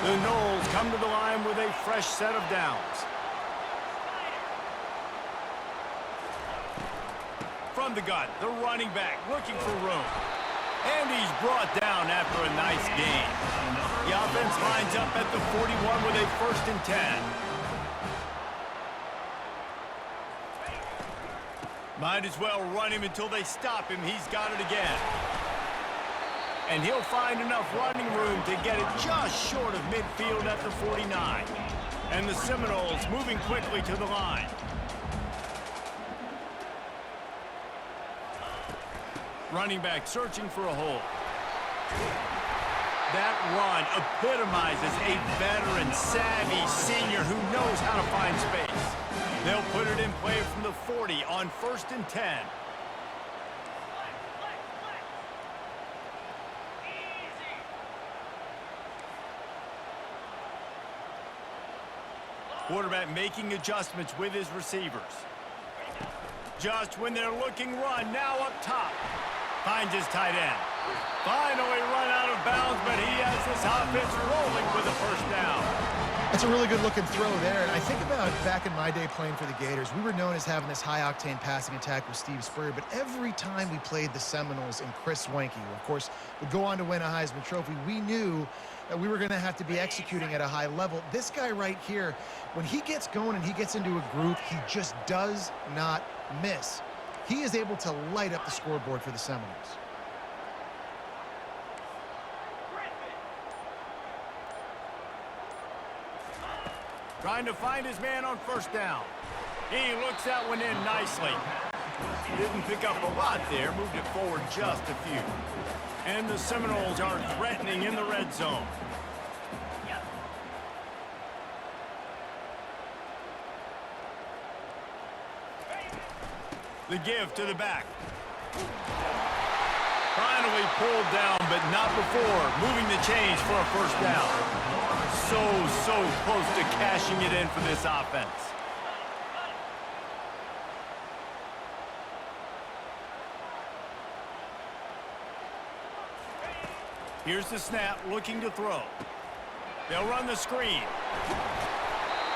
The Noles come to the line with a fresh set of downs. From the gun, the running back looking for room. And he's brought down after a nice gain. The offense lines up at the 41 with a 1st and 10. Might as well run him until they stop him. He's got it again. And he'll find enough running room to get it just short of midfield at the 49. And the Seminoles moving quickly to the line. Running back searching for a hole. That run epitomizes a veteran, savvy senior who knows how to find space. They'll put it in play from the 40 on 1st and 10. Quarterback making adjustments with his receivers. Just when they're looking run, now up top. Finds his tight end. Finally run out of bounds, but he has this offense rolling with a 1st down. That's a really good-looking throw there. And I think about back in my day playing for the Gators, we were known as having this high-octane passing attack with Steve Spurrier, but every time we played the Seminoles and Chris Weinke, who, of course, would go on to win a Heisman Trophy, we knew that we were going to have to be executing at a high level. This guy right here, when he gets going and he gets into a groove, he just does not miss. He is able to light up the scoreboard for the Seminoles. Trying to find his man on 1st down. He looks that one in nicely. Didn't pick up a lot there, moved it forward just a few. And the Seminoles are threatening in the red zone. The give to the back. Finally pulled down, but not before moving the chains for a 1st down. So close to cashing it in for this offense. Here's the snap, looking to throw. They'll run the screen.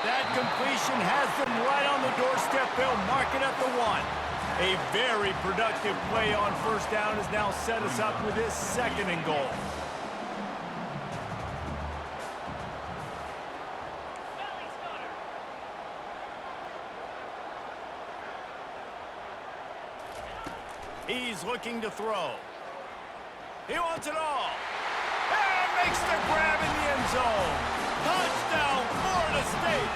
That completion has them right on the doorstep. They'll mark it at the 1. A very productive play on 1st down has now set us up with this 2nd and goal. He's looking to throw. He wants it all. And makes the grab in the end zone. Touchdown, Florida State.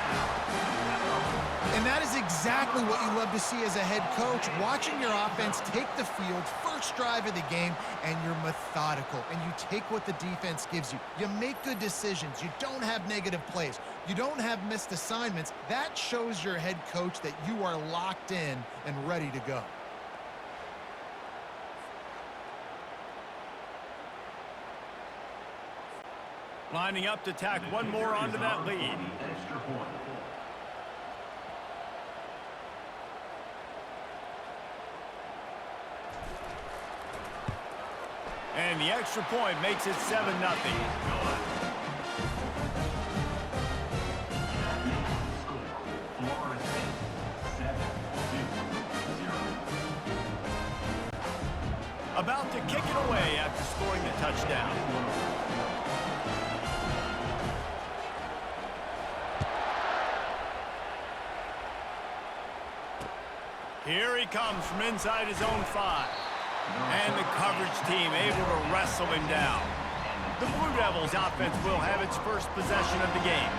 And that is exactly what you love to see as a head coach. Watching your offense take the field, 1st drive of the game, and you're methodical. And you take what the defense gives you. You make good decisions. You don't have negative plays. You don't have missed assignments. That shows your head coach that you are locked in and ready to go. Lining up to tack one more onto that lead. And the extra point makes it 7-0. About to kick it away after scoring the touchdown. Here he comes from inside his own 5. And the coverage team able to wrestle him down. The Blue Devils offense will have its 1st possession of the game.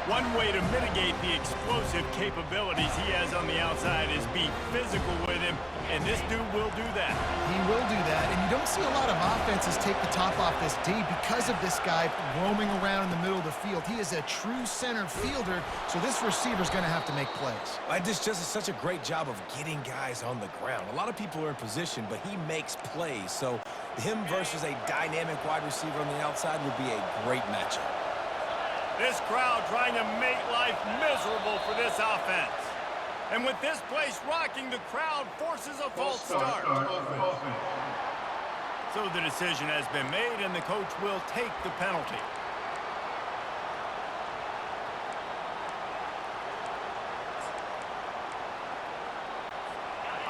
One way to mitigate the explosive capabilities he has on the outside is be physical with him, and this dude will do that. He will do that, and you don't see a lot of offenses take the top off this D because of this guy roaming around in the middle of the field. He is a true center fielder, so this receiver's going to have to make plays. This just is such a great job of getting guys on the ground. A lot of people are in position, but he makes plays, so him versus a dynamic wide receiver on the outside would be a great matchup. This crowd trying to make life miserable for this offense. And with this place rocking, the crowd forces a false start. So the decision has been made, and the coach will take the penalty.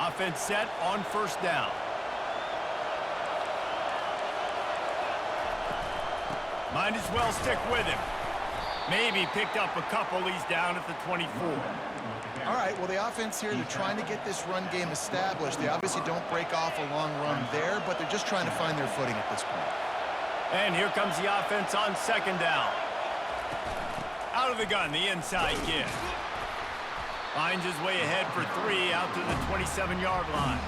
Offense set on first down. Might as well stick with him. Maybe picked up a couple. He's down at the 24. All right, well, the offense here, they're trying to get this run game established. They obviously don't break off a long run there, but they're just trying to find their footing at this point. And here comes the offense on second down. Out of the gun, the inside give. Finds his way ahead for 3 out to the 27-yard line.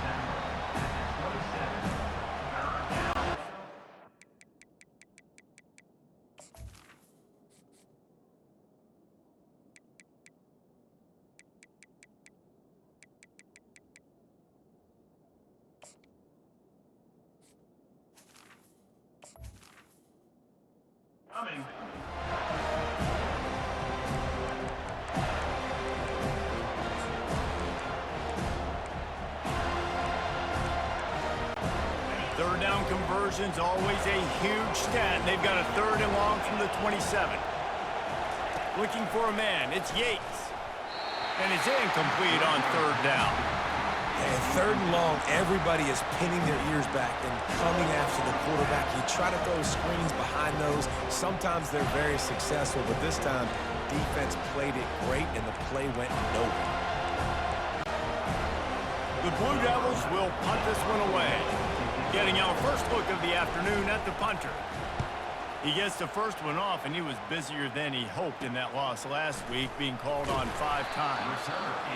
Coming. Third down conversion's always a huge stat. They've got a 3rd and long from the 27. Looking for a man. It's Yates. And it's incomplete on 3rd down. And 3rd and long, everybody is pinning their ears back and coming after the quarterback. You try to throw screens behind those. Sometimes they're very successful, but this time, defense played it great, and the play went nowhere. The Blue Devils will punt this one away. Getting our first look of the afternoon at the punter. He gets the first one off, and he was busier than he hoped in that loss last week, being called on 5 times.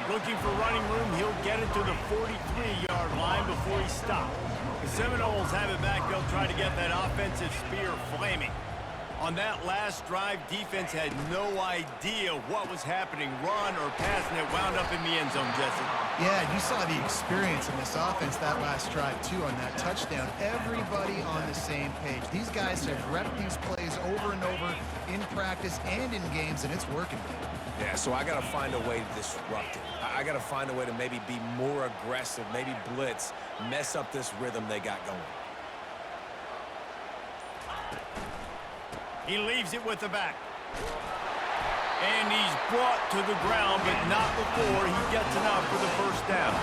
Looking for running room, he'll get it to the 43-yard line before he stops. The Seminoles have it back. They'll try to get that offensive spear flaming. On that last drive, defense had no idea what was happening, run or pass, and it wound up in the end zone, Jesse. Yeah, you saw the experience in this offense that last drive, too, on that touchdown. Everybody on the same page. These guys have repped these plays over and over in practice and in games, and it's working. Yeah, so I got to find a way to disrupt it. I got to find a way to maybe be more aggressive, maybe blitz, mess up this rhythm they got going. He leaves it with the back. And he's brought to the ground, but not before he gets enough for the first down.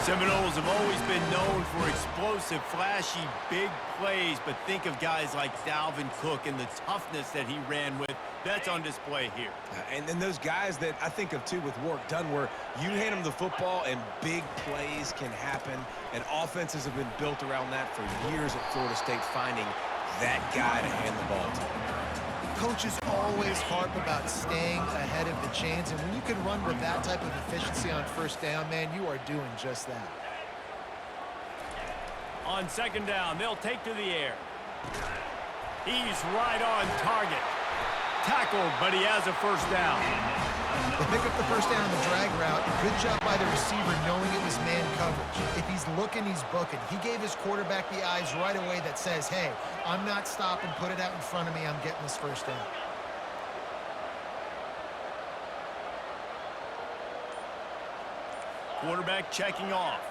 Seminoles have always been known for explosive, flashy, big plays, but think of guys like Dalvin Cook and the toughness that he ran with. That's on display here. And then those guys that I think of, too, with Warrick Dunn, where you hand them the football and big plays can happen, and offenses have been built around that for years at Florida State, finding that guy to hand the ball to. Coaches always harp about staying ahead of the chains, and when you can run with that type of efficiency on first down, man, you are doing just that. On second down, they'll take to the air. He's right on target. Tackled, but he has a first down. They pick up the first down on the drag route. Good job by the receiver knowing it was man coverage. If he's looking, he's booking. He gave his quarterback the eyes right away that says, hey, I'm not stopping, put it out in front of me, I'm getting this first down. Quarterback checking off.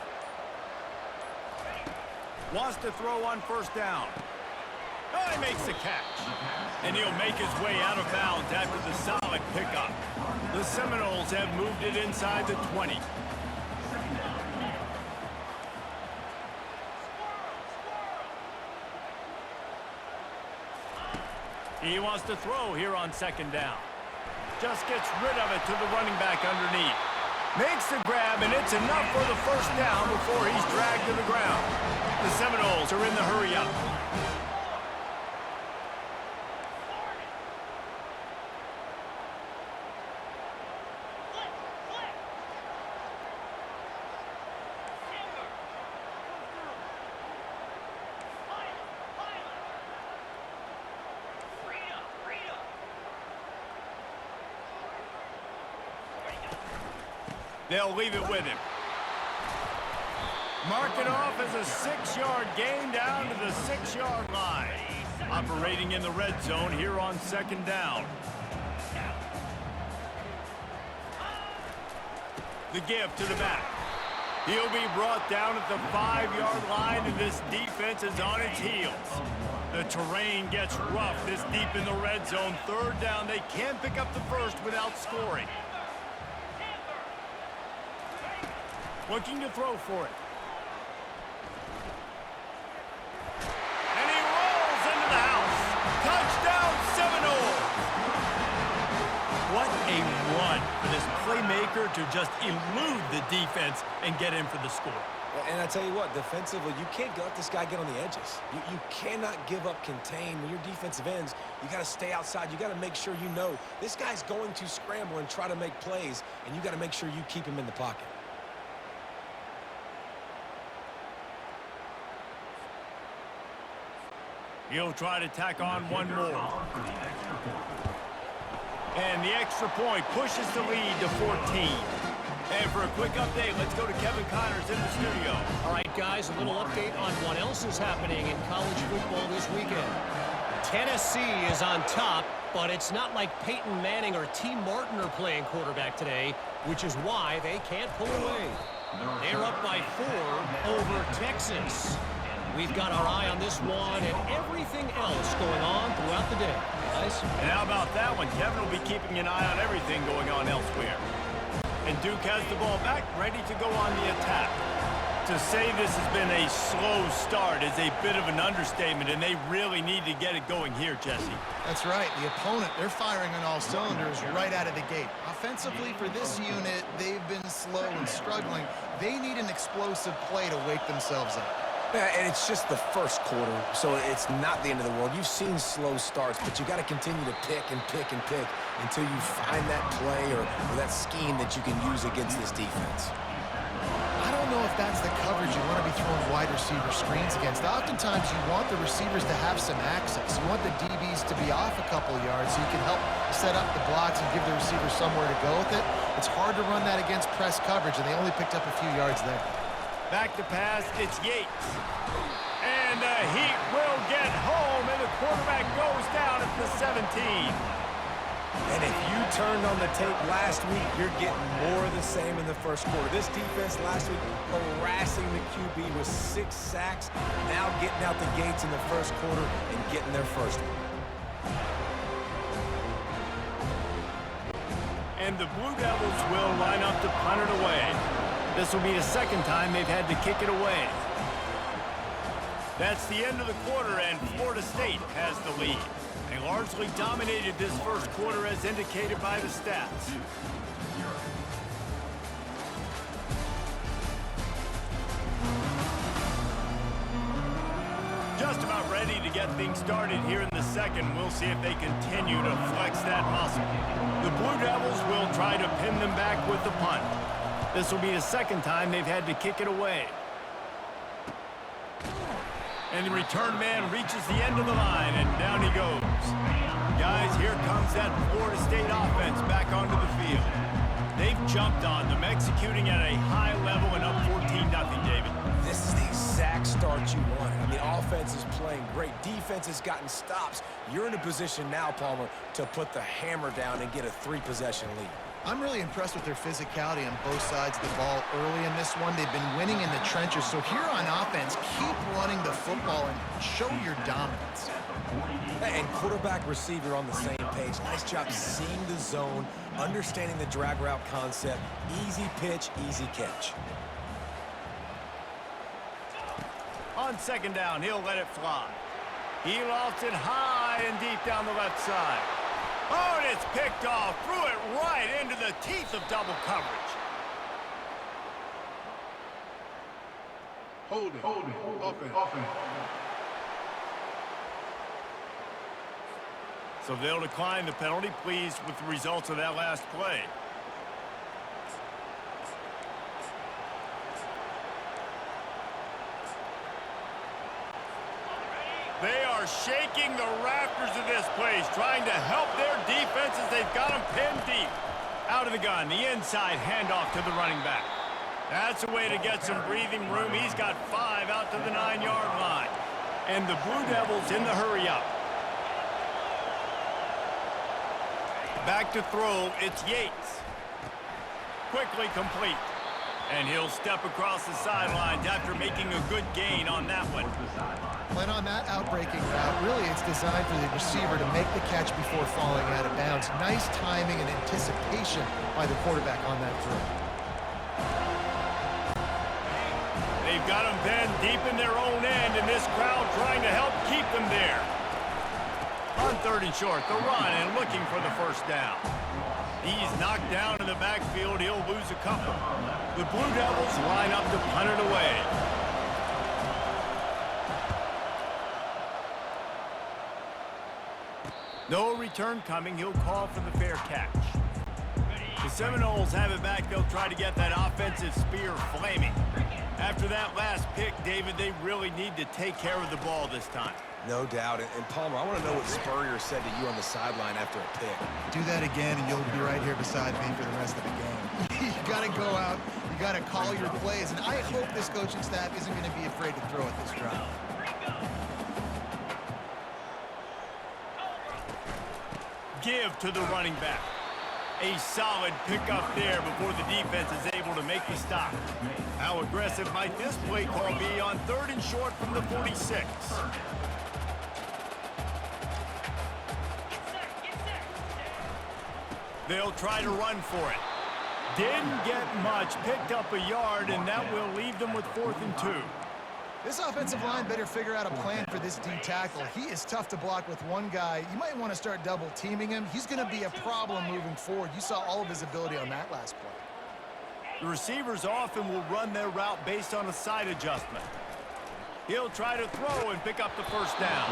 Wants to throw on first down. Oh, he makes the catch. And he'll make his way out of bounds after the solid pickup. The Seminoles have moved it inside the 20. He wants to throw here on second down. Just gets rid of it to the running back underneath. Makes the grab, and it's enough for the first down before he's dragged to the ground. The Seminoles are in the hurry-up. They'll leave it with him. Mark it off as a 6-yard gain down to the 6-yard line. Operating in the red zone here on second down. The give to the back. He'll be brought down at the 5-yard line, and this defense is on its heels. The terrain gets rough this deep in the red zone. Third down, they can't pick up the first without scoring. looking to throw for it. And he rolls into the house. Touchdown Seminoles! What a run for this playmaker to just elude the defense and get in for the score. And I tell you what, defensively, you can't let this guy get on the edges. You cannot give up contain. When your defensive ends, you got to stay outside. You got to make sure you know this guy's going to scramble and try to make plays, and you got to make sure you keep him in the pocket. He'll try to tack on one more. And the extra point pushes the lead to 14. And for a quick update, let's go to Kevin Connors in the studio. All right, guys, a little update on what else is happening in college football this weekend. Tennessee is on top, but it's not like Peyton Manning or T. Martin are playing quarterback today, which is why they can't pull away. They're up by 4 over Texas. We've got our eye on this one and everything else going on throughout the day. Guys? And how about that one? Kevin will be keeping an eye on everything going on elsewhere. And Duke has the ball back, ready to go on the attack. To say this has been a slow start is a bit of an understatement, and they really need to get it going here, Jesse. That's right. The opponent, they're firing on all cylinders right out of the gate. Offensively, for this unit, they've been slow and struggling. They need an explosive play to wake themselves up. Yeah, and it's just the first quarter, so it's not the end of the world. You've seen slow starts, but you got to continue to pick and pick and pick until you find that play or that scheme that you can use against this defense. I don't know if that's the coverage you want to be throwing wide receiver screens against. Oftentimes, you want the receivers to have some access. You want the DBs to be off a couple of yards so you can help set up the blocks and give the receiver somewhere to go with it. It's hard to run that against press coverage, and they only picked up a few yards there. Back to pass, it's Yates. And the Heat will get home, and the quarterback goes down at the 17. And if you turned on the tape last week, you're getting more of the same in the first quarter. This defense last week harassing the QB with 6 sacks, now getting out the gates in the first quarter and getting their first one. And the Blue Devils will line up to punt it away. This will be the second time they've had to kick it away. That's the end of the quarter, and Florida State has the lead. They largely dominated this first quarter as indicated by the stats. Just about ready to get things started here in the second. We'll see if they continue to flex that muscle. The Blue Devils will try to pin them back with the punt. This will be the second time they've had to kick it away. And the return man reaches the end of the line, and down he goes. Guys, here comes that Florida State offense back onto the field. They've jumped on them, executing at a high level and up 14-0, David. This is the exact start you want. I mean, offense is playing great. Defense has gotten stops. You're in a position now, Palmer, to put the hammer down and get a 3-possession lead. I'm really impressed with their physicality on both sides of the ball early in this one. They've been winning in the trenches. So here on offense, keep running the football and show your dominance. And quarterback receiver on the same page. Nice job seeing the zone, understanding the drag route concept. Easy pitch, easy catch. On second down, he'll let it fly. He lofts it high and deep down the left side. Oh, and it's picked off. Threw it right into the teeth of double coverage. Holding. Offense. So they'll decline the penalty, pleased with the results of that last play. They are shaking the rafters of this place, trying to help their defense as they've got them pinned deep. Out of the gun, the inside handoff to the running back. That's a way to get some breathing room. He's got 5 out to the 9-yard line. And the Blue Devils in the hurry up. Back to throw, it's Yates. Quickly complete. And he'll step across the sidelines after making a good gain on that one. When on that outbreaking route, really it's designed for the receiver to make the catch before falling out of bounds. Nice timing and anticipation by the quarterback on that throw. They've got them pinned deep in their own end, and this crowd trying to help keep them there. On 3rd and short, the run and looking for the first down. He's knocked down in the backfield. He'll lose a couple. The Blue Devils line up to punt it away. No return coming. He'll call for the fair catch. The Seminoles have it back. They'll try to get that offensive spear flaming. After that last pick, David, they really need to take care of the ball this time. No doubt. And Palmer, I want to know what Spurrier said to you on the sideline after a pick. Do that again, and you'll be right here beside me for the rest of the game. You got to go out. You got to call your plays, and I hope this coaching staff isn't going to be afraid to throw at this drive. Give to the running back. A solid pickup there before the defense is able to make the stop. How aggressive might this play call be on 3rd and short from the 46? They'll try to run for it. Didn't get much, picked up a yard, and that will leave them with 4th and 2. This offensive line better figure out a plan for this D tackle. He is tough to block with one guy. You might want to start double teaming him. He's going to be a problem moving forward. You saw all of his ability on that last play. The receivers often will run their route based on a side adjustment. He'll try to throw and pick up the first down.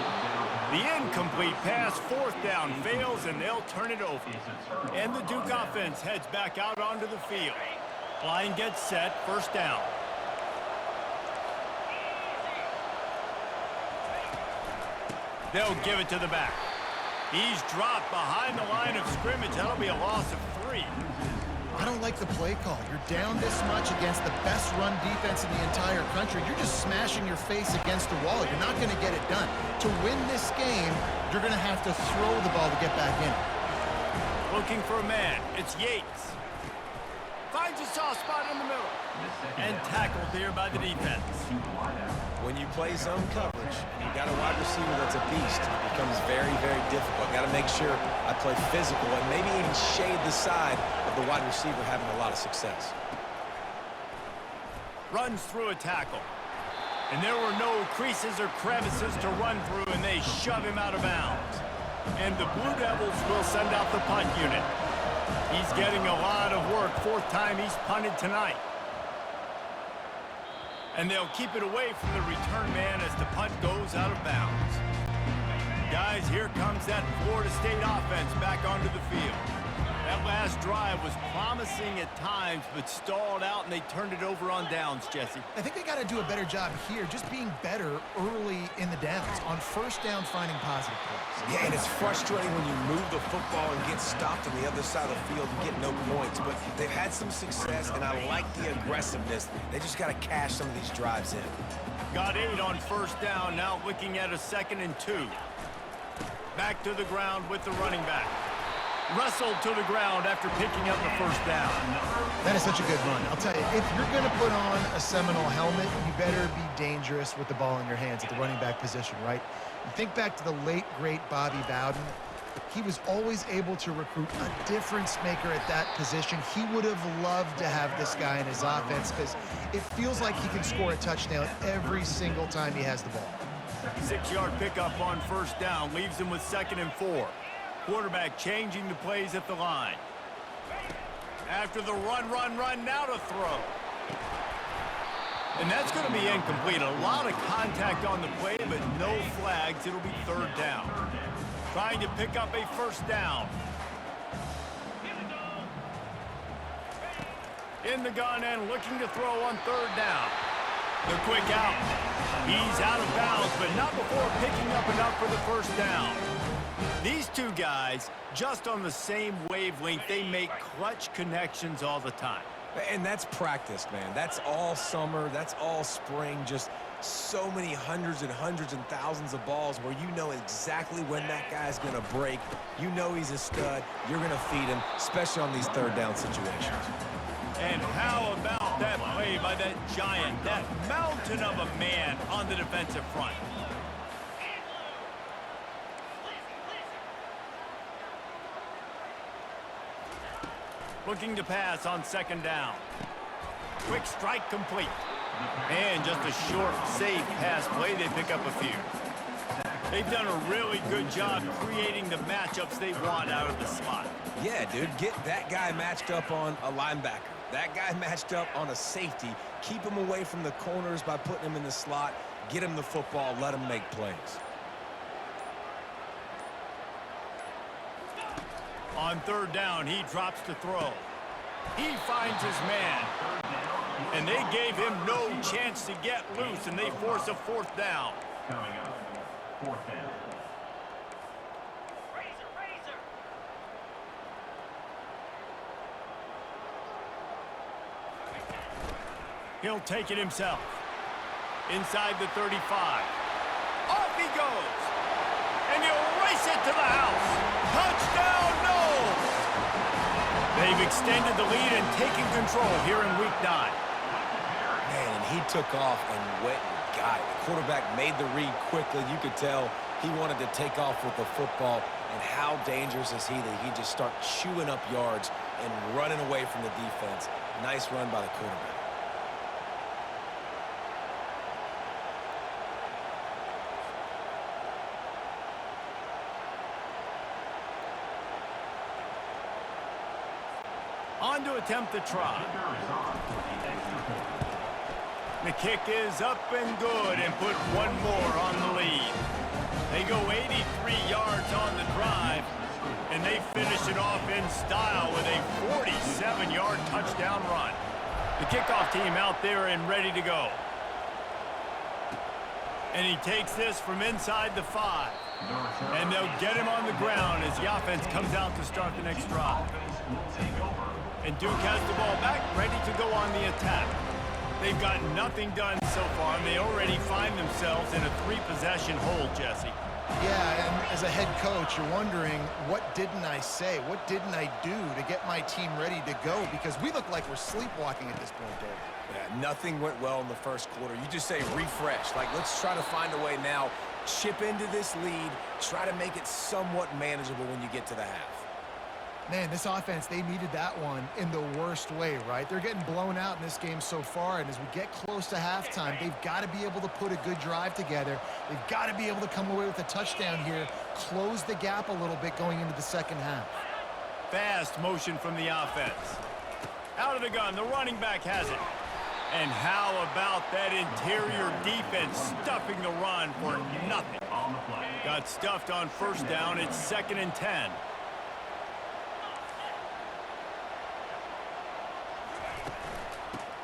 The incomplete pass, 4th down, fails, and they'll turn it over. And the Duke offense heads back out onto the field. Line gets set, 1st down. They'll give it to the back. He's dropped behind the line of scrimmage. That'll be a loss of 3. I don't like the play call. You're down this much against the best run defense in the entire country. You're just smashing your face against the wall. You're not going to get it done. To win this game, you're going to have to throw the ball to get back in it. Looking for a man. It's Yates. Finds a soft spot in the middle. And tackled there by the defense. When you play zone coverage, you got a wide receiver that's a beast. It becomes very, very difficult. Got to make sure I play physical and maybe even shade the side of the wide receiver having a lot of success. Runs through a tackle. And there were no creases or crevices to run through, and they shove him out of bounds. And the Blue Devils will send out the punt unit. He's getting a lot of work. 4th time he's punted tonight. And they'll keep it away from the return man as the punt goes out of bounds. Guys, here comes that Florida State offense back onto the field. That last drive was promising at times, but stalled out, and they turned it over on downs, Jesse. I think they got to do a better job here, just being better early in the downs, on 1st down finding positive plays. Yeah, and it's frustrating when you move the football and get stopped on the other side of the field and get no points. But they've had some success, and I like the aggressiveness. They just got to cash some of these drives in. Got 8 on 1st down, now looking at a 2nd and 2. Back to the ground with the running back. Wrestled to the ground after picking up the 1st down. That is such a good run. I'll tell you, if you're going to put on a Seminole helmet, you better be dangerous with the ball in your hands at the running back position, right? You think back to the late, great Bobby Bowden. He was always able to recruit a difference maker at that position. He would have loved to have this guy in his offense because it feels like he can score a touchdown every single time he has the ball. 6-yard pickup on 1st down leaves him with 2nd and 4. Quarterback changing the plays at the line. After the run, now to throw. And that's going to be incomplete. A lot of contact on the play, but no flags. It'll be 3rd down. Trying to pick up a 1st down. In the gun and looking to throw on 3rd down. The quick out. He's out of bounds, but not before picking up enough for the 1st down. These two guys, just on the same wavelength, they make clutch connections all the time. And that's practice, man. That's all summer. That's all spring. Just so many hundreds and thousands of balls where you know exactly when that guy's going to break. You know he's a stud. You're going to feed him, especially on these 3rd down situations. And how about that play by that giant, that mountain of a man on the defensive front? Looking to pass on 2nd down. Quick strike complete. And just a short, safe pass play, they pick up a few. They've done a really good job creating the matchups they want out of the slot. Yeah, dude, get that guy matched up on a linebacker. That guy matched up on a safety. Keep him away from the corners by putting him in the slot. Get him the football. Let him make plays. On third down, he drops to throw. He finds his man. And they gave him no chance to get loose, and they force a fourth down. Coming up, fourth down. He'll take it himself. Inside the 35. Off he goes. And he'll race it to the house. Touchdown, Knowles! They've extended the lead and taken control here in Week 9. Man, and he took off and went and got it. The quarterback made the read quickly. You could tell he wanted to take off with the football. And how dangerous is he that he just start chewing up yards and running away from the defense. Nice run by the quarterback. On to attempt the try. The kick is up and good and put one more on the lead. They go 83 yards on the drive, and they finish it off in style with a 47-yard touchdown run. The kickoff team out there and ready to go. And he takes this from inside the 5. And they'll get him on the ground as the offense comes out to start the next drive. And Duke has the ball back, ready to go on the attack. They've got nothing done so far, and they already find themselves in a 3-possession hole, Jesse. Yeah, and as a head coach, you're wondering, what didn't I say? What didn't I do to get my team ready to go? Because we look like we're sleepwalking at this point, Dave. Yeah, nothing went well in the first quarter. You just say refresh. Like, let's try to find a way now. Chip into this lead. Try to make it somewhat manageable when you get to the half. Man, this offense, they needed that one in the worst way, right? They're getting blown out in this game so far, and as we get close to halftime, they've got to be able to put a good drive together. They've got to be able to come away with a touchdown here, close the gap a little bit going into the second half. Fast motion from the offense. Out of the gun, the running back has it. And how about that interior defense stuffing the run for nothing? Got stuffed on first down. It's 2nd and 10.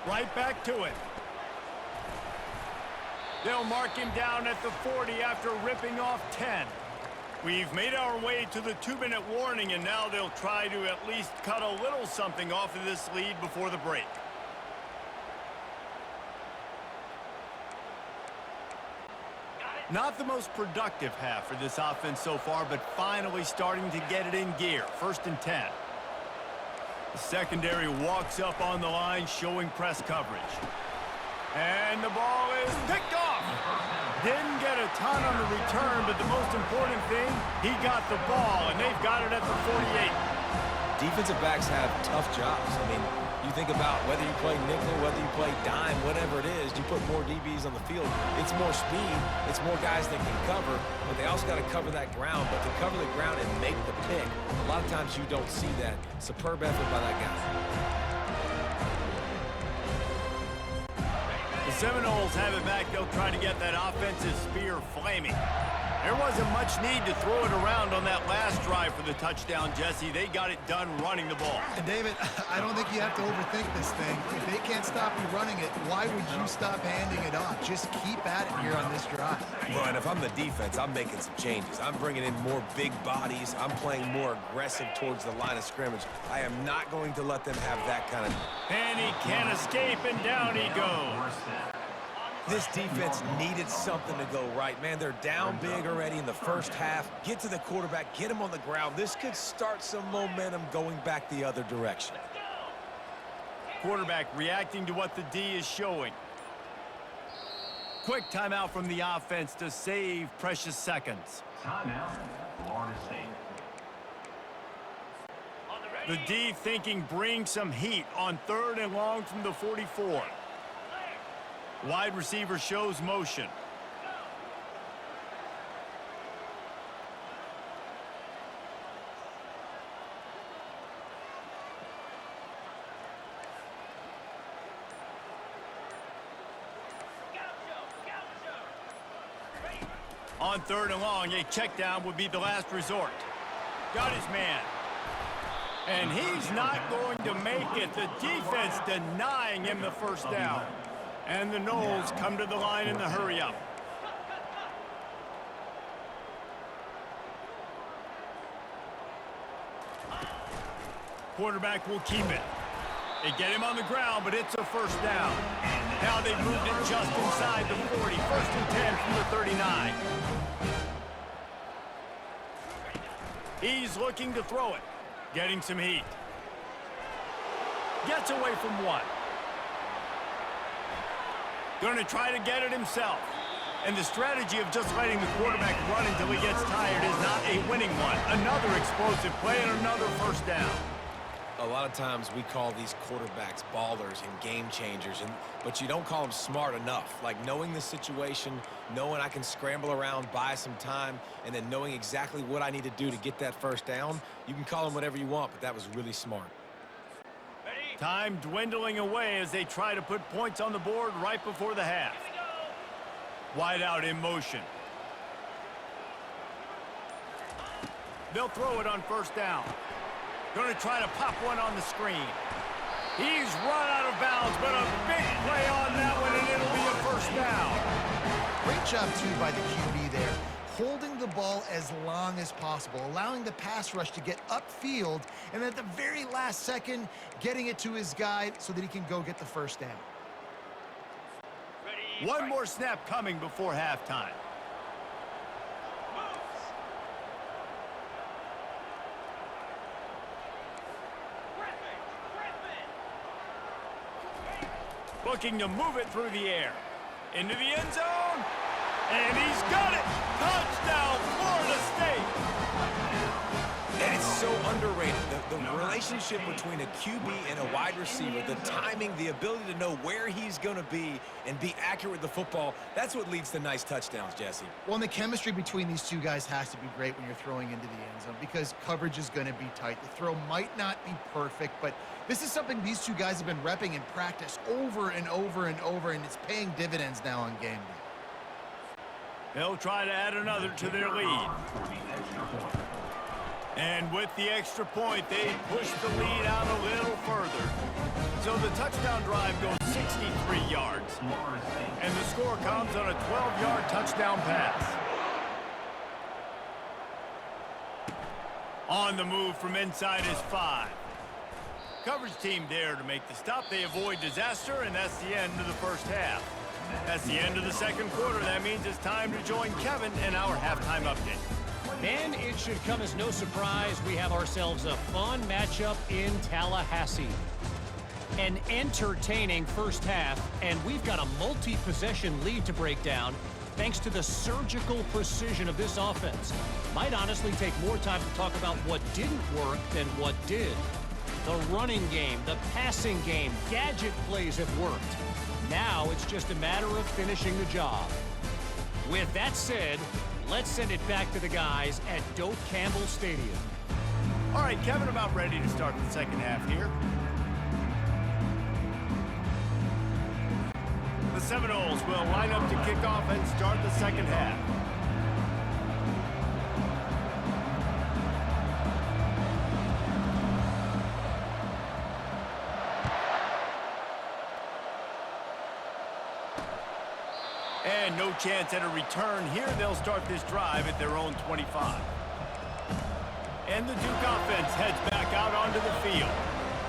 Right back to it. They'll mark him down at the 40 after ripping off 10. We've made our way to the 2-minute warning, and now they'll try to at least cut a little something off of this lead before the break. Not the most productive half for this offense so far, but finally starting to get it in gear. 1st and 10. The secondary walks up on the line, showing press coverage. And the ball is picked off. Didn't get a ton on the return, but the most important thing, he got the ball, and they've got it at the 48. Defensive backs have tough jobs. I mean, you think about whether you play nickel, whether you play dime, whatever it is, you put more DBs on the field. It's more speed. It's more guys that can cover, but they also got to cover that ground. But to cover the ground and make the pick, a lot of times you don't see that. Superb effort by that guy. The Seminoles have it back. They'll try to get that offensive spear flaming. There wasn't much need to throw it around on that last drive for the touchdown, Jesse. They got it done running the ball. And David, I don't think you have to overthink this thing. If they can't stop you running it, why would you stop handing it off? Just keep at it here on this drive. Well, and if I'm the defense, I'm making some changes. I'm bringing in more big bodies. I'm playing more aggressive towards the line of scrimmage. I am not going to let them have that kind of... And he can't escape, and down he goes. This defense needed something to go right. Man, they're down big already in the first half. Get to the quarterback, get him on the ground. This could start some momentum going back the other direction. Quarterback reacting to what the D is showing. Quick timeout from the offense to save precious seconds. Timeout, Florida State. The D thinking bring some heat on 3rd and long from the 44. Wide receiver shows motion. On 3rd and long, a check down would be the last resort. Got his man. And he's not going to make it. The defense denying him the first down. And the Noles come to the line in the hurry-up. Quarterback will keep it. They get him on the ground, but it's a first down. Now they've moved it just inside the 40. 1st and 10 from the 39. He's looking to throw it. Getting some heat. Gets away from one. Going to try to get it himself. And the strategy of just letting the quarterback run until he gets tired is not a winning one. Another explosive play and another first down. A lot of times we call these quarterbacks ballers and game changers, but you don't call them smart enough. Like knowing the situation, knowing I can scramble around, buy some time, and then knowing exactly what I need to do to get that first down. You can call them whatever you want, but that was really smart. Time dwindling away as they try to put points on the board right before the half. Wide out in motion. They'll throw it on first down. Going to try to pop one on the screen. He's run out of bounds, but a big play on that one, and it'll be a first down. Great job, too, by the QB there. Holding the ball as long as possible, allowing the pass rush to get upfield, and at the very last second, getting it to his guy so that he can go get the first down. One more snap coming before halftime. Looking to move it through the air. Into the end zone. And he's got it. Touchdown, Florida State. And it's so underrated. The relationship between a QB and a wide receiver, the timing, the ability to know where he's going to be and be accurate with the football, that's what leads to nice touchdowns, Jesse. Well, and the chemistry between these two guys has to be great when you're throwing into the end zone because coverage is going to be tight. The throw might not be perfect, but this is something these two guys have been repping in practice over and over and over, and it's paying dividends now on game day. They'll try to add another to their lead. And with the extra point, they push the lead out a little further. So the touchdown drive goes 63 yards. And the score comes on a 12-yard touchdown pass. On the move from inside his 5. Coverage team there to make the stop. They avoid disaster, and that's the end of the first half. That's the end of the second quarter. That means it's time to join Kevin in our halftime update. And it should come as no surprise, we have ourselves a fun matchup in Tallahassee. An entertaining first half, and we've got a multi-possession lead to break down thanks to the surgical precision of this offense. Might honestly take more time to talk about what didn't work than what did. The running game, the passing game, gadget plays have worked. Now it's just a matter of finishing the job. With that said, let's send it back to the guys at Doak Campbell Stadium. All right, Kevin, about ready to start the second half here. The Seminoles will line up to kick off and start the second half. And no chance at a return here. They'll start this drive at their own 25. And the Duke offense heads back out onto the field.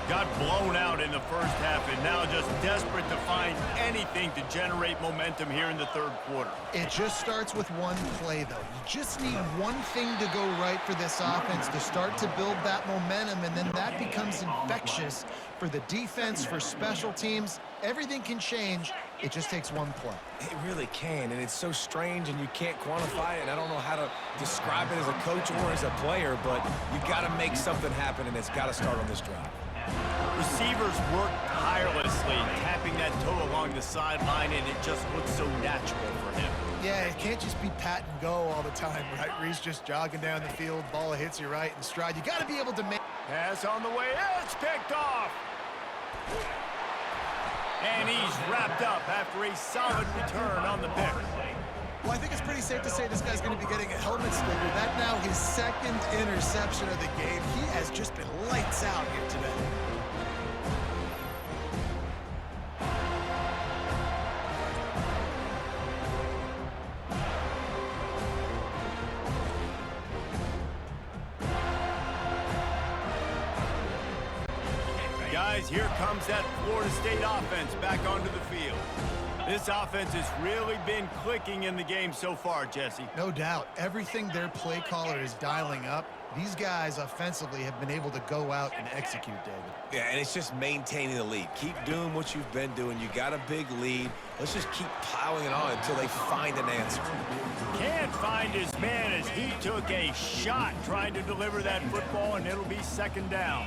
Got blown out in the first half and now just desperate to find anything to generate momentum here in the third quarter. It just starts with one play, though. You just need one thing to go right for this offense to start to build that momentum, and then that becomes infectious for the defense, for special teams. Everything can change. It just takes one play. It really can, and it's so strange, and you can't quantify it, and I don't know how to describe it as a coach or as a player, but you got to make something happen, and it's got to start on this drive. The Receivers work tirelessly, tapping that toe along the sideline, and it just looks so natural for him. Yeah, it can't just be pat and go all the time, right? Reese just jogging down the field, ball hits you right in stride. You got to be able to make... Pass on the way, it's picked off. And he's wrapped up after a solid return on the pick. Well, I think it's pretty safe to say this guy's going to be getting a helmet sticker. That now his second interception of the game. He has just been lights out here today. Guys, here comes that Florida State offense back onto the field. This offense has really been clicking in the game so far, Jesse. No doubt. Everything their play caller is dialing up, these guys offensively have been able to go out and execute, David. Yeah, and it's just maintaining the lead. Keep doing what you've been doing. You got a big lead. Let's just keep piling it on until they find an answer. Can't find his man as he took a shot trying to deliver that football, and it'll be second down.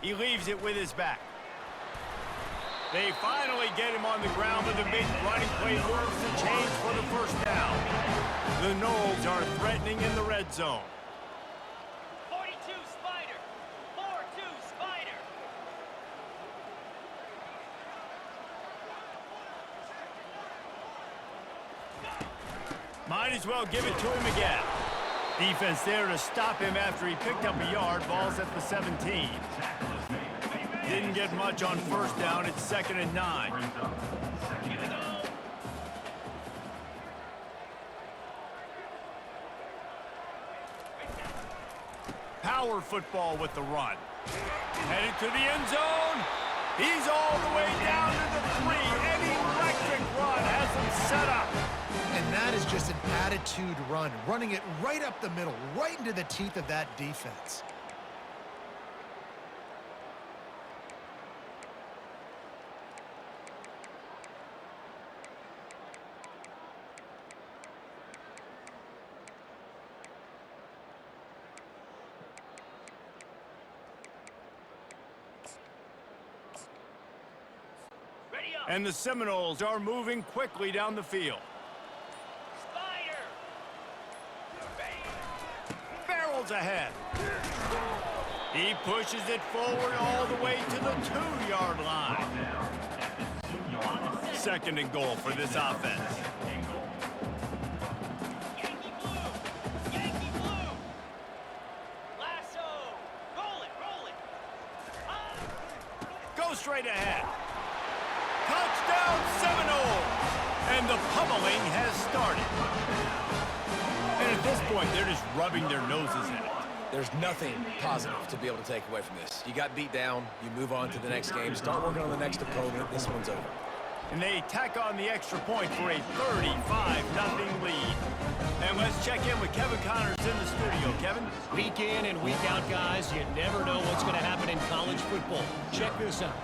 He leaves it with his back. They finally get him on the ground with a big running play moves the change for the first down. The Noles are threatening in the red zone. 42 Spider. 4-2 Spider. Might as well give it to him again. Defense there to stop him after he picked up a yard. Ball's at the 17. Didn't get much on first down. It's 2nd and 9. Power football with the run. Headed to the end zone. He's all the way down to the 3. An electric run has him set up. And that is just an attitude run, running it right up the middle, right into the teeth of that defense. And the Seminoles are moving quickly down the field. Spider. Barrels ahead. He pushes it forward all the way to the 2-yard line. 2nd and goal for this offense. Yankee blue. Yankee blue. Lasso. Roll it. Go straight ahead. Touchdown Seminoles! And the pummeling has started. And at this point, they're just rubbing their noses in it. There's nothing positive to be able to take away from this. You got beat down, you move on to the next game, start working on the next opponent. This one's over. And they tack on the extra point for a 35-0 lead. And let's check in with Kevin Connors in the studio. Kevin? Week in and week out, guys, you never know what's going to happen in college football. Check this out.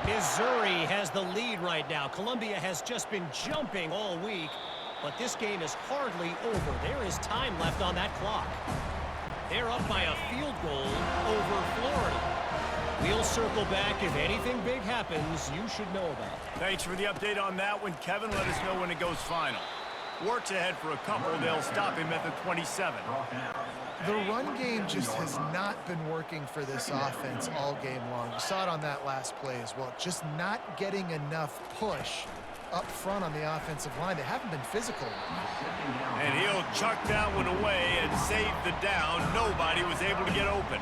Missouri has the lead right now. Columbia has just been jumping all week, but this game is hardly over. There is time left on that clock. They're up by a field goal over Florida. We'll circle back. If anything big happens, you should know about it. Thanks for the update on that one, Kevin. Let us know when it goes final. Works ahead for a couple. They'll stop him at the 27. The run game just has not been working for this offense all game long. You saw it on that last play as well. Just not getting enough push up front on the offensive line. They haven't been physical enough. And he'll chuck that one away and save the down. Nobody was able to get open.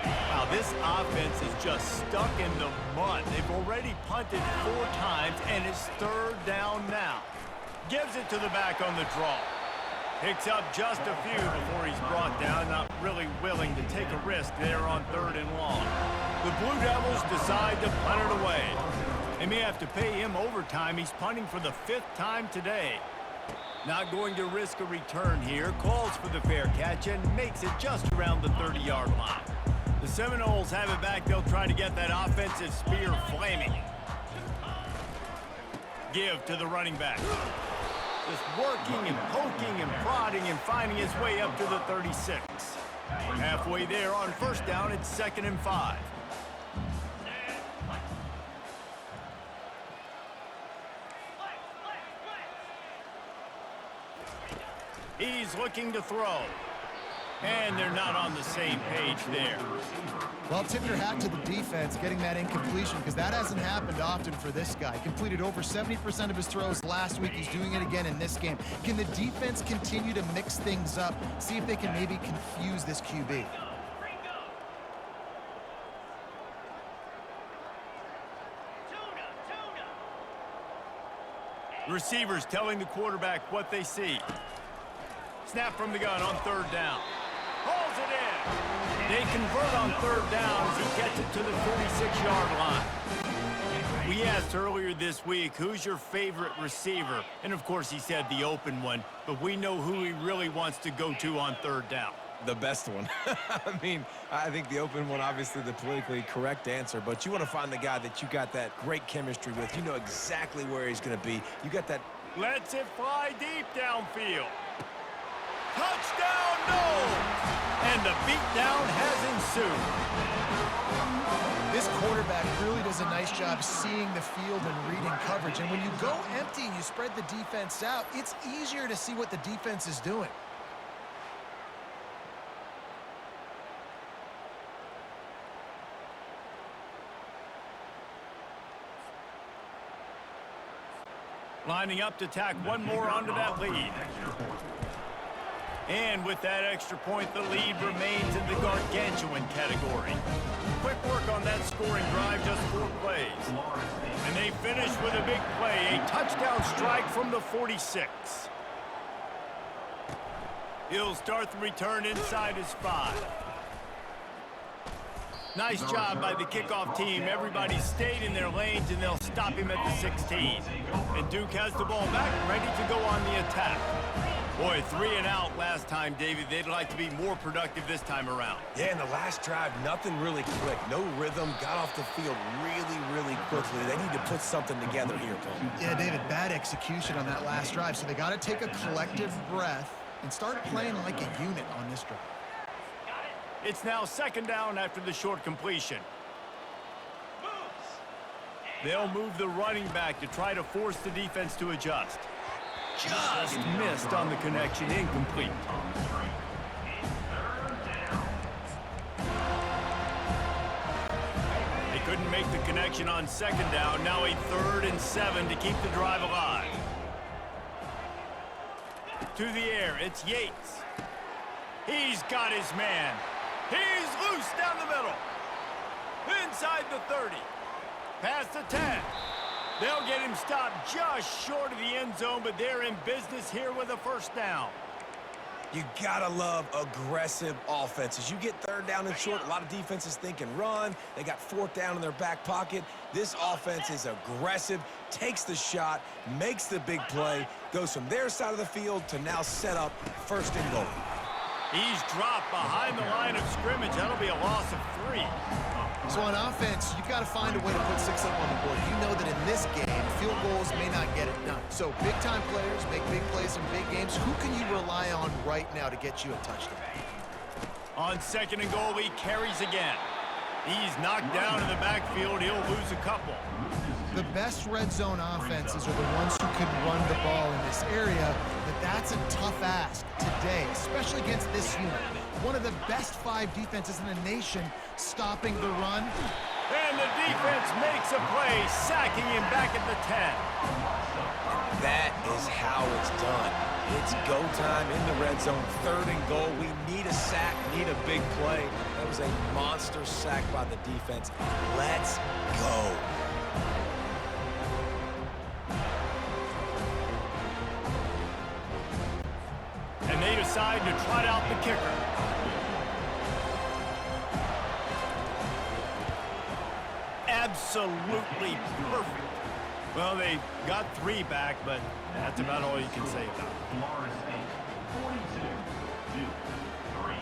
Wow, this offense is just stuck in the mud. They've already punted 4 times, and it's 3rd down now. Gives it to the back on the draw. Picks up just a few before he's brought down. Not really willing to take a risk there on 3rd and long. The Blue Devils decide to punt it away. They may have to pay him overtime. He's punting for the 5th time today. Not going to risk a return here. Calls for the fair catch and makes it just around the 30-yard line. The Seminoles have it back. They'll try to get that offensive spear flaming. give to the running back. Just working and poking and prodding and finding his way up to the 36. Halfway there on first down, it's 2nd and 5. He's looking to throw. And they're not on the same page there. Well, tip your hat to the defense getting that incompletion because that hasn't happened often for this guy. Completed over 70% of his throws last week. He's doing it again in this game. Can the defense continue to mix things up? See if they can maybe confuse this QB. Receivers telling the quarterback what they see. Snap from the gun on 3rd down. Hauls it in. They convert on 3rd down as he gets it to the 36-yard line. We asked earlier this week, who's your favorite receiver? And, of course, he said the open one, but we know who he really wants to go to on 3rd down. The best one. I mean, I think the open one, obviously the politically correct answer, but you want to find the guy that you got that great chemistry with. You know exactly where he's going to be. You got that. Lets it fly deep downfield. Touchdown, no! And the beatdown has ensued. This quarterback really does a nice job seeing the field and reading coverage. And when you go empty and you spread the defense out, it's easier to see what the defense is doing. Lining up to tack one more onto that lead. And with that extra point, the lead remains in the gargantuan category. Quick work on that scoring drive, just 4 plays. And they finish with a big play, a touchdown strike from the 46. He'll start the return inside his 5. Nice job by the kickoff team. Everybody stayed in their lanes, and they'll stop him at the 16. And Duke has the ball back, ready to go on the attack. Boy, 3 and out last time, David. They'd like to be more productive this time around. Yeah, in the last drive, nothing really clicked. No rhythm, got off the field really quickly. They need to put something together here, Tony. Yeah, David, bad execution on that last drive, so they got to take a collective breath and start playing like a unit on this drive. It's now 2nd down after the short completion. They'll move the running back to try to force the defense to adjust. Just missed on the connection, incomplete. They couldn't make the connection on 2nd down. Now a 3rd and 7 to keep the drive alive. To the air, it's Yates. He's got his man. He's loose down the middle. Inside the 30. Past the 10. They'll get him stopped just short of the end zone, but they're in business here with a 1st down. You gotta love aggressive offenses. You get 3rd down and short, a lot of defenses think and run. They got 4th down in their back pocket. This offense is aggressive, takes the shot, makes the big play, goes from their side of the field to now set up 1st and goal. He's dropped behind the line of scrimmage. That'll be a loss of 3. So on offense, you've got to find a way to put 6 up on the board. You know that in this game, field goals may not get it done. So big-time players make big plays in big games. Who can you rely on right now to get you a touchdown? On 2nd and goal, he carries again. He's knocked down in the backfield. He'll lose a couple. The best red zone offenses are the ones who can run the ball in this area, but that's a tough ask today, especially against this unit. One of the best 5 defenses in the nation stopping the run. And the defense makes a play, sacking him back at the 10. That is how it's done. It's go time in the red zone, 3rd and goal. We need a sack, need a big play. That was a monster sack by the defense. Let's go. And they decide to trot out the kicker. Absolutely perfect. Well, they got 3 back, but that's about all you can say about it. Florida State, 42, Duke, 3.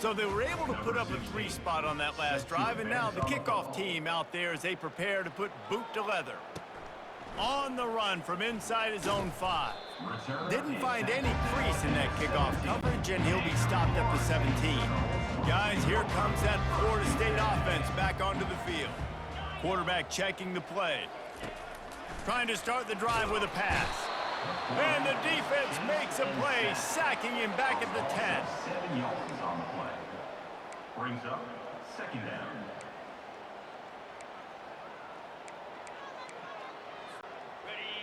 So they were able to put up a 3 spot on that last drive, and now the kickoff team out there as they prepare to put boot to leather. On the run from inside his own 5. Didn't find any crease in that kickoff coverage, and he'll be stopped at the 17. Guys, here comes that Florida State offense back onto the field. Quarterback checking the play. Trying to start the drive with a pass. And the defense makes a play, sacking him back at the 10. 7 yards on the play. Brings up 2nd down.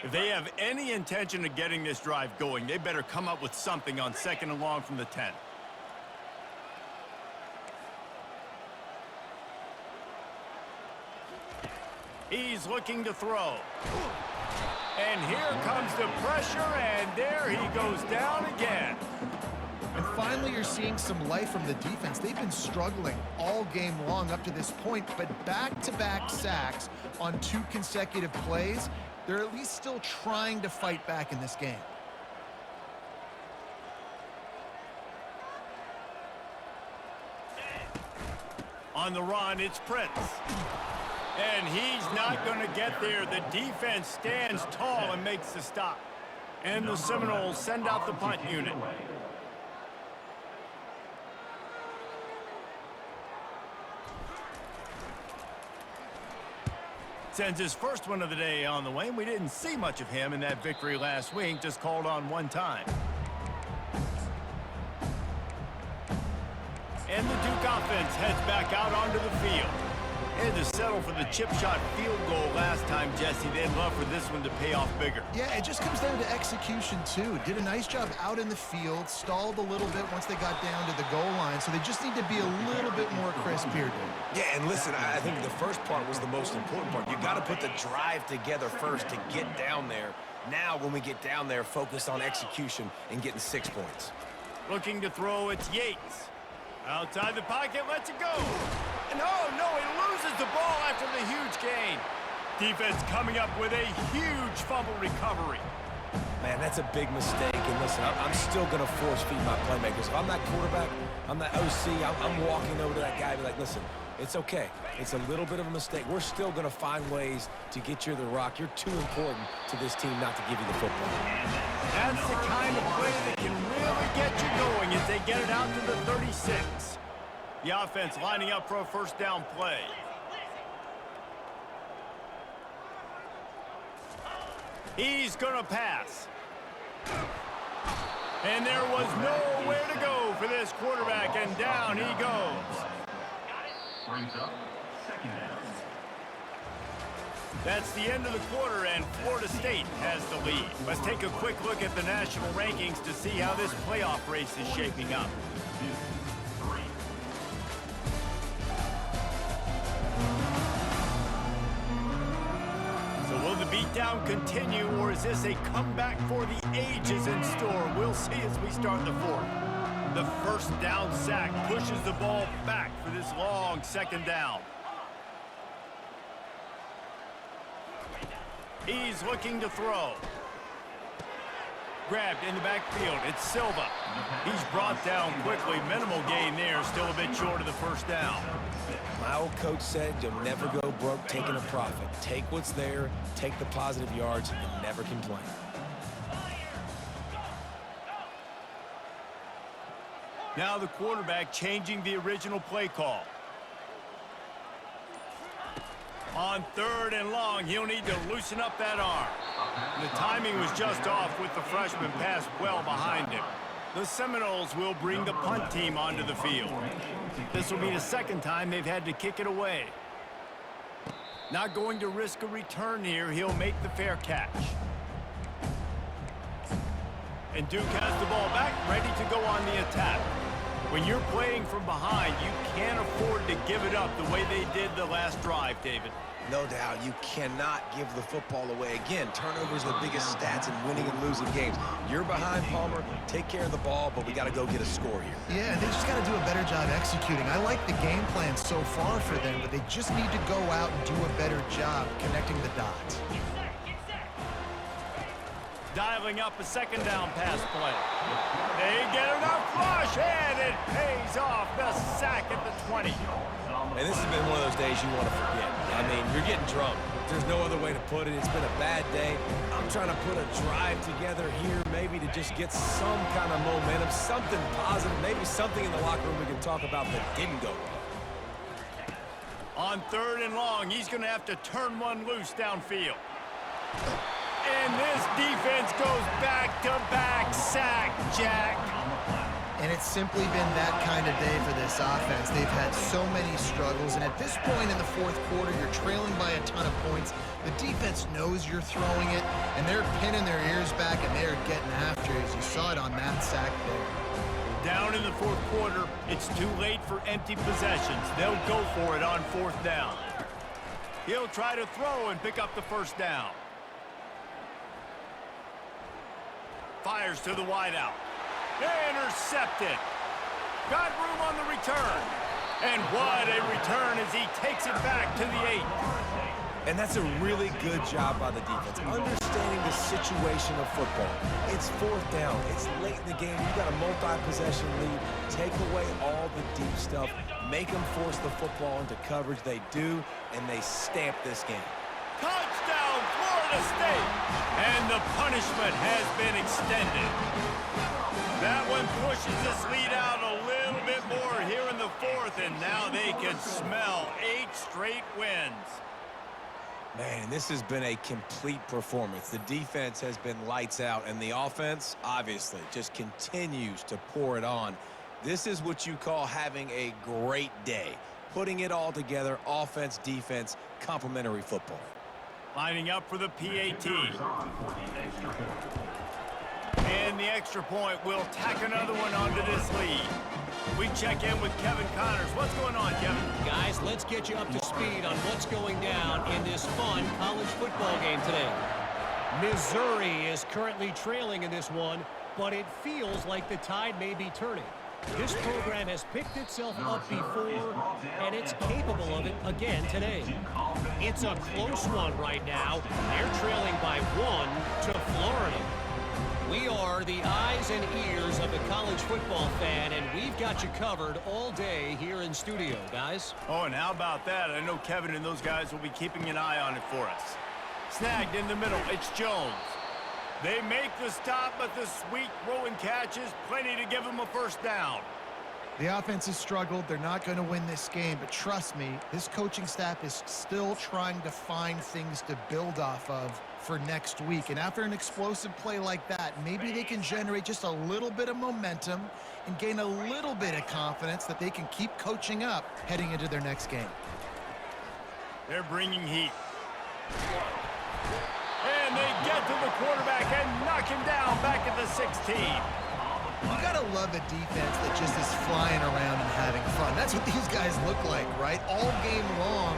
If they have any intention of getting this drive going, they better come up with something on 2nd and long from the 10. He's looking to throw. And here comes the pressure, and there he goes down again. And finally, you're seeing some life from the defense. They've been struggling all game long up to this point, but back-to-back sacks on 2 consecutive plays, they're at least still trying to fight back in this game. On the run, it's Prince. And he's not going to get there. The defense stands tall and makes the stop. And the Seminoles send out the punt unit. Sends his first one of the day on the way. We didn't see much of him in that victory last week, just called on 1 time. And the Duke offense heads back out onto the field. They had to settle for the chip shot field goal last time, Jesse. They'd love for this one to pay off bigger. Yeah, it just comes down to execution, too. Did a nice job out in the field, stalled a little bit once they got down to the goal line, so they just need to be a little bit more crisp here, dude. Yeah, and listen, I think the first part was the most important part. You got to put the drive together first to get down there. Now, when we get down there, focus on execution and getting 6 points. Looking to throw, it's Yates. Outside the pocket, lets it go. And oh, no, he loses the ball after the huge gain. Defense coming up with a huge fumble recovery. Man, that's a big mistake. And listen, I'm still going to force feed my playmakers. If I'm that quarterback, I'm that OC, I'm walking over to that guy and be like, listen, it's okay. It's a little bit of a mistake. We're still going to find ways to get you the rock. You're too important to this team not to give you the football. That's the kind of play that can really get you going as they get it out to the 36. The offense lining up for a first down play. He's going to pass. And there was nowhere to go for this quarterback, and down he goes. Brings up 2nd down. That's the end of the quarter, and Florida State has the lead. Let's take a quick look at the national rankings to see how this playoff race is shaping up. 2, 3. So will the beatdown continue, or is this a comeback for the ages in store? We'll see as we start the 4th. The first down sack pushes the ball back for this long 2nd down. He's looking to throw. Grabbed in the backfield. It's Silva. He's brought down quickly. Minimal gain there. Still a bit short of the first down. My old coach said you'll never go broke taking a profit. Take what's there, take the positive yards, and never complain. Now the quarterback changing the original play call. On 3rd and long, he'll need to loosen up that arm. The timing was just off with the freshman pass well behind him. The Seminoles will bring the punt team onto the field. This will be the 2nd time they've had to kick it away. Not going to risk a return here. He'll make the fair catch. And Duke has the ball back, ready to go on the attack. When you're playing from behind, you can't afford to give it up the way they did the last drive, David. No doubt, you cannot give the football away. Again, turnovers are the biggest stats in winning and losing games. You're behind, Palmer. Take care of the ball, but we got to go get a score here. Yeah, and they just got to do a better job executing. I like the game plan so far for them, but they just need to go out and do a better job connecting the dots. dialing up a second down pass play. They get enough rush, and it pays off. The sack at the 20. And this has been one of those days you want to forget. I mean, you're getting drunk. There's no other way to put it. It's been a bad day. I'm trying to put a drive together here, maybe to just get some kind of momentum, something positive, maybe something in the locker room we can talk about that didn't go well. On 3rd and long, he's going to have to turn one loose downfield. And this defense goes back-to-back sack, Jack. And it's simply been that kind of day for this offense. They've had so many struggles, and at this point in the 4th quarter, you're trailing by a ton of points. The defense knows you're throwing it, and they're pinning their ears back, and they're getting after it, as you saw it on that sack there. Down in the 4th quarter, it's too late for empty possessions. They'll go for it on 4th down. He'll try to throw and pick up the 1st down. Fires to the wideout. Intercepted. Got room on the return. And what a return as he takes it back to the 8. And that's a really good job by the defense, understanding the situation of football. It's 4th down. It's late in the game. You got a multi-possession lead. Take away all the deep stuff. Make them force the football into coverage. They do, and they stamp this game. Touchdown, Florida State! And the punishment has been extended. That one pushes this lead out a little bit more here in the 4th, and now they can smell 8 straight wins. Man, this has been a complete performance. The defense has been lights out, and the offense, obviously, just continues to pour it on. This is what you call having a great day. Putting it all together, offense, defense, complementary football. Lining up for the PAT. And the extra point will tack another one onto this lead. We check in with Kevin Connors. What's going on, Kevin? Guys, let's get you up to speed on what's going down in this fun college football game today. Missouri is currently trailing in this one, but it feels like the tide may be turning. This program has picked itself up before, and it's capable of it again today. It's a close one right now. They're trailing by 1 to Florida. We are the eyes and ears of the college football fan, and we've got you covered all day here in studio, guys. Oh, and how about that? I know Kevin and those guys will be keeping an eye on it for us. Snagged in the middle, it's Jones. They make the stop, but the sweet throw and catch is plenty to give them a 1st down. The offense has struggled. They're not going to win this game, but trust me, this coaching staff is still trying to find things to build off of for next week. And after an explosive play like that, maybe they can generate just a little bit of momentum and gain a little bit of confidence that they can keep coaching up heading into their next game. They're bringing heat. And they get to the quarterback and knock him down back at the 16. You gotta love a defense that just is flying around and having fun. That's what these guys look like, right? All game long,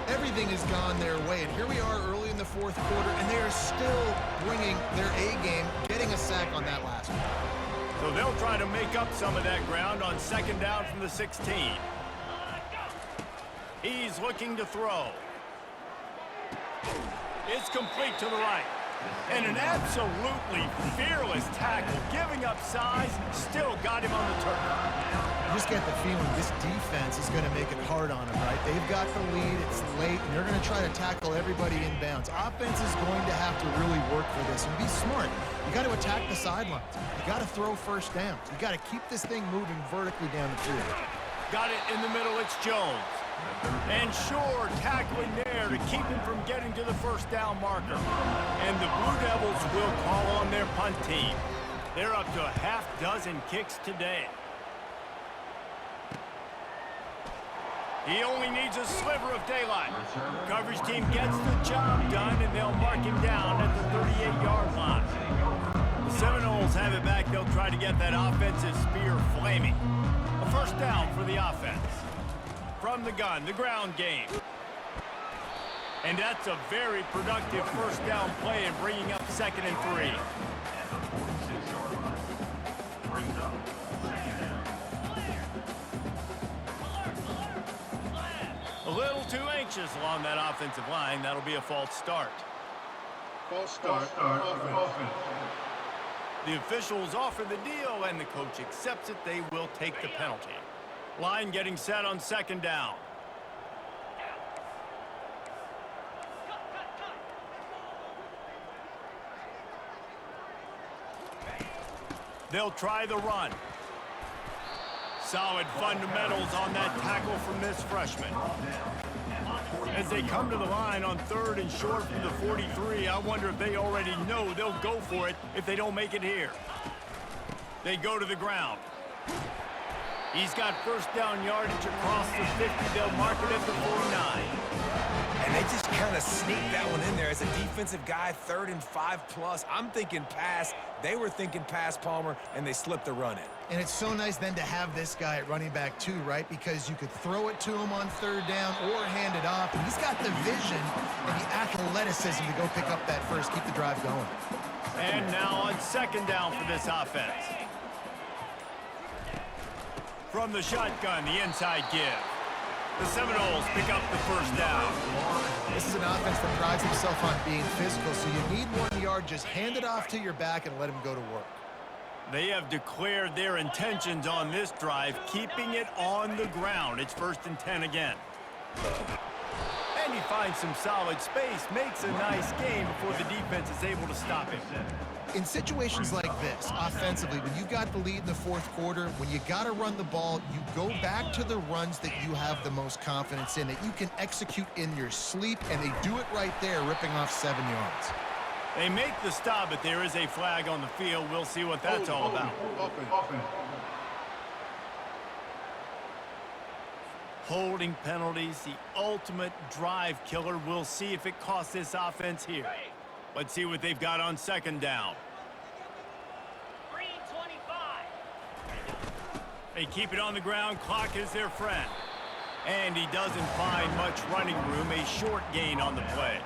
everything has gone their way. And here we are early in the 4th quarter, and they are still bringing their A game, getting a sack on that last one. So they'll try to make up some of that ground on 2nd down from the 16. He's looking to throw. It's complete to the right. And an absolutely fearless tackle, giving up size, still got him on the turf. You just get the feeling this defense is going to make it hard on them, right? They've got the lead, it's late, and they're going to try to tackle everybody inbounds. Offense is going to have to really work for this and be smart. You got to attack the sidelines. You got to throw 1st downs. You got to keep this thing moving vertically down the field. Got it in the middle, it's Jones. And Shore tackling there to keep him from getting to the 1st down marker. And the Blue Devils will call on their punt team. They're up to a half-dozen kicks today. He only needs a sliver of daylight. Coverage team gets the job done, and they'll mark him down at the 38-yard line. The Seminoles have it back. They'll try to get that offensive spear flaming. A 1st down for the offense. From the gun, the ground game. And that's a very productive 1st down play and bringing up 2nd and 3. A little too anxious along that offensive line. That'll be a false start. False start offense. The officials offer the deal, and the coach accepts it. They will take the penalty. Line getting set on second down. They'll try the run. Solid fundamentals on that tackle from this freshman. As they come to the line on 3rd and short from the 43, I wonder if they already know they'll go for it if they don't make it here. They go to the ground. He's got first down yardage across the 50. They'll mark it at the 49. And they just kind of sneaked that one in there. As a defensive guy, 3rd and 5+. I'm thinking pass. They were thinking pass, Palmer, and they slipped the run in. And it's so nice then to have this guy at running back too, right? Because you could throw it to him on 3rd down or hand it off. And he's got the vision and the athleticism to go pick up that first, keep the drive going. And now on 2nd down for this offense. From the shotgun, the inside give. The Seminoles pick up the first down. This is an offense that prides himself on being physical, so you need 1 yard. Just hand it off to your back and let him go to work. They have declared their intentions on this drive, keeping it on the ground. It's 1st and 10 again. And he finds some solid space, makes a nice gain before the defense is able to stop him. In situations like this, offensively, when you've got the lead in the 4th quarter, when you got to run the ball, you go back to the runs that you have the most confidence in, that you can execute in your sleep, and they do it right there, ripping off 7 yards. They make the stop, but there is a flag on the field. We'll see what that's all about. Holding penalties, the ultimate drive killer. We'll see if it costs this offense here. Let's see what they've got on 2nd down. Green 25. They keep it on the ground. Clock is their friend. And he doesn't find much running room. A short gain on the play.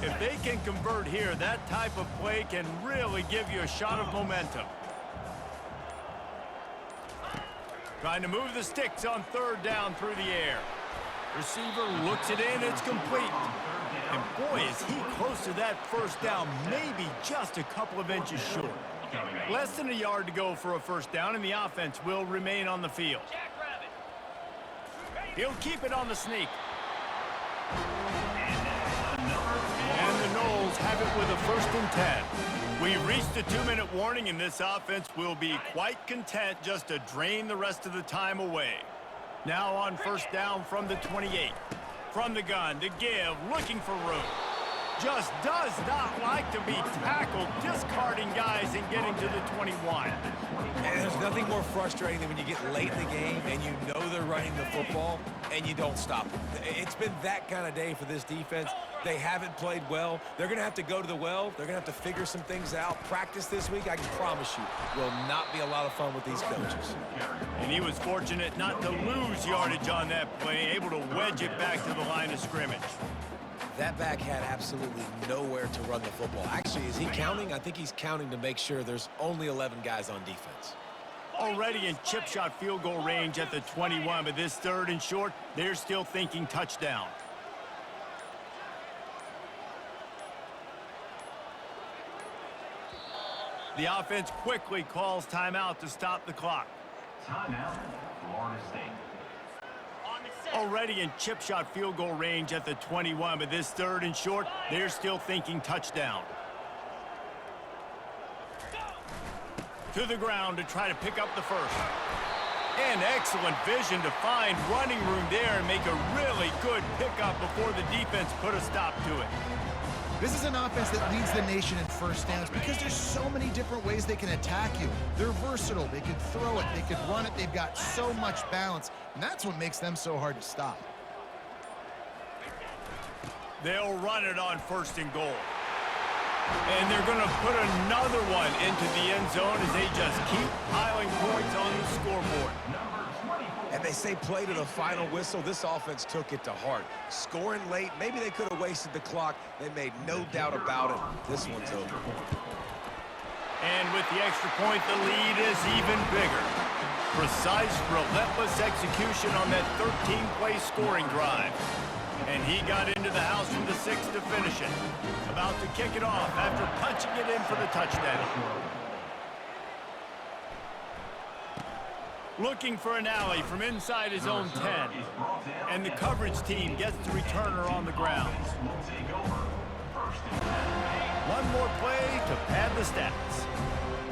If they can convert here, that type of play can really give you a shot of momentum. Trying to move the sticks on 3rd down through the air. Receiver looks it in, it's complete. And boy, is he close to that first down, maybe just a couple of inches short. Less than a yard to go for a first down, and the offense will remain on the field. Jackrabbit. He'll keep it on the sneak. And the Noles have it with a 1st and 10. We've reached the 2-minute warning, and this offense will be quite content just to drain the rest of the time away. Now on 1st down from the 28. From the gun to give, looking for room. Just does not like to be tackled, discarding guys and getting to the 21. And there's nothing more frustrating than when you get late in the game and you know they're running the football and you don't stop them. It's been that kind of day for this defense. They haven't played well. They're going to have to go to the well. They're going to have to figure some things out. Practice this week, I can promise you, will not be a lot of fun with these coaches. And he was fortunate not to lose yardage on that play, able to wedge it back to the line of scrimmage. That back had absolutely nowhere to run the football. Actually, is he counting? I think he's counting to make sure there's only 11 guys on defense. Already in chip shot field goal range at the 21, but this 3rd and short, they're still thinking touchdown. The offense quickly calls timeout to stop the clock. Timeout, Florida State. On the set. Already in chip shot field goal range at the 21, but this 3rd and short, they're still thinking touchdown. To the ground to try to pick up the first. And excellent vision to find running room there and make a really good pickup before the defense put a stop to it. This is an offense that leads the nation in first downs because there's so many different ways they can attack you. They're versatile. They can throw it. They can run it. They've got so much balance, and that's what makes them so hard to stop. They'll run it on 1st and goal. And they're going to put another one into the end zone as they just keep piling points on the scoreboard. And they say play to the final whistle. This offense took it to heart. Scoring late, maybe they could have wasted the clock. They made no doubt about it. This one's over. And with the extra point, the lead is even bigger. Precise, relentless execution on that 13-play scoring drive. And he got into the house from the 6 to finish it. About to kick it off after punching it in for the touchdown. Looking for an alley from inside his own 10. And the coverage team gets the returner on the ground. One more play to pad the stats.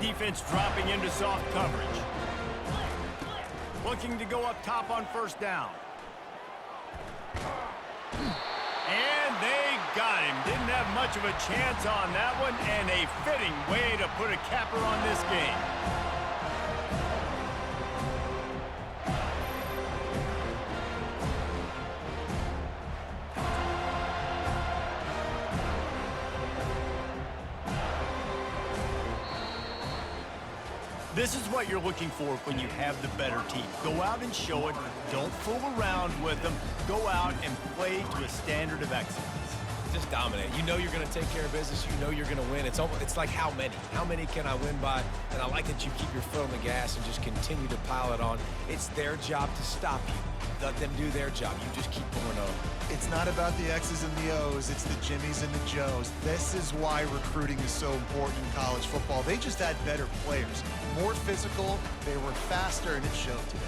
Defense dropping into soft coverage. Looking to go up top on first down. And they got him. Didn't have much of a chance on that one, and a fitting way to put a capper on this game. This is what you're looking for when you have the better team. Go out and show it. Don't fool around with them. Go out and play to a standard of excellence. Just dominate. You know you're going to take care of business. You know you're going to win. It's like how many? How many can I win by? And I like that you keep your foot on the gas and just continue to pile it on. It's their job to stop you. Let them do their job. You just keep going on. It's not about the X's and the O's. It's the Jimmies and the Joes. This is why recruiting is so important in college football. They just had better players. More physical, they were faster, and it showed today.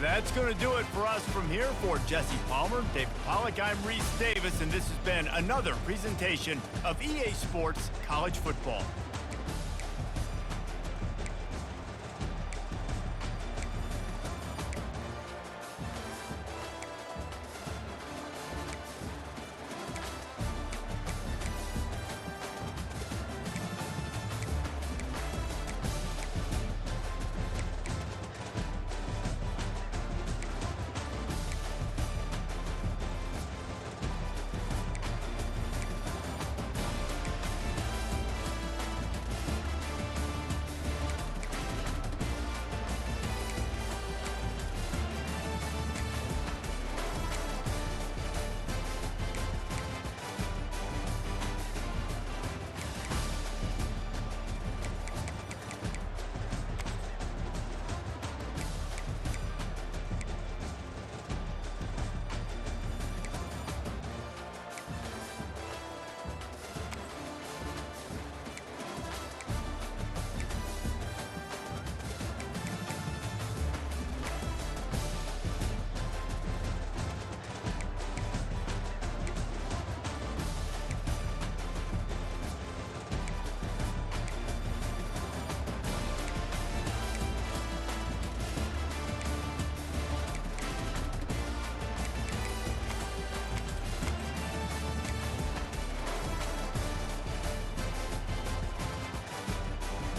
That's going to do it for us from here. For Jesse Palmer, David Pollack, I'm Reese Davis, and this has been another presentation of EA Sports College Football.